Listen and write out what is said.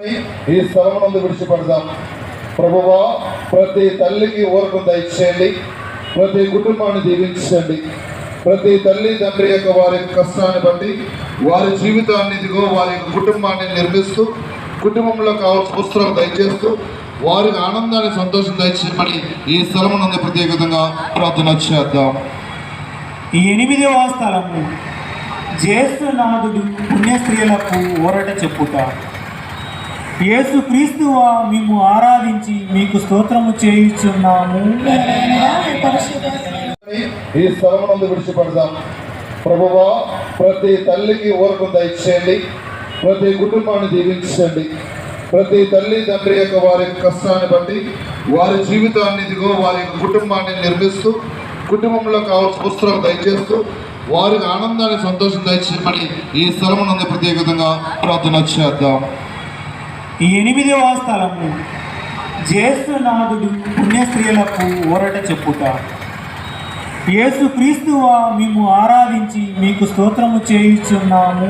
ఈ స్థలమునందు విడిచిపడదాం. ప్రభువా, ప్రతి తల్లికి ఊరట దయచేయండి, ప్రతి కుటుంబాన్ని దీవించండి. ప్రతి తల్లి తండ్రి యొక్క వారి కష్టాన్ని బట్టి వారి జీవితాన్ని ఇదిగో వారి కుటుంబాన్ని నిర్మిస్తూ కుటుంబంలో కావాల్సిన పుస్తకాలు దయచేస్తూ వారికి ఆనందాన్ని సంతోషం దయచేయమని ఈ స్థలమునందు ప్రత్యేకంగా ప్రార్థన చేద్దాం. ఈ 8వ స్థలము జ్యేష్ఠనాథుడు పుణ్యస్త్రీలకు ఊరట చెప్పుట. యేసు క్రీస్తువా, మేము ఆరాధించి మీకు స్తోత్రము చేయుచున్నాము. ఈ స్థలమునందు విడిచిపడదాం. ప్రభువా, ప్రతి తల్లికి ఊరట దయచేయండి, ప్రతి కుటుంబాన్ని దీవించండి. ప్రతి తల్లి తండ్రి యొక్క వారి కష్టాన్ని బట్టి వారి జీవితాన్ని ఇదిగో వారి కుటుంబాన్ని నిర్మిస్తూ కుటుంబంలో కావాల్సిన పుస్తకాలు దయచేస్తూ వారికి ఆనందాన్ని సంతోషం దయచేయమని ఈ స్థలమునందు ప్రత్యేకంగా ప్రార్థన చేద్దాం. ఈ 8వ స్థలము జ్యేష్ఠనాథుడు పుణ్యస్త్రీలకు ఊరట చెప్పుట. యేసు క్రీస్తువా, మేము ఆరాధించి మీకు స్తోత్రము చేయుచున్నాము.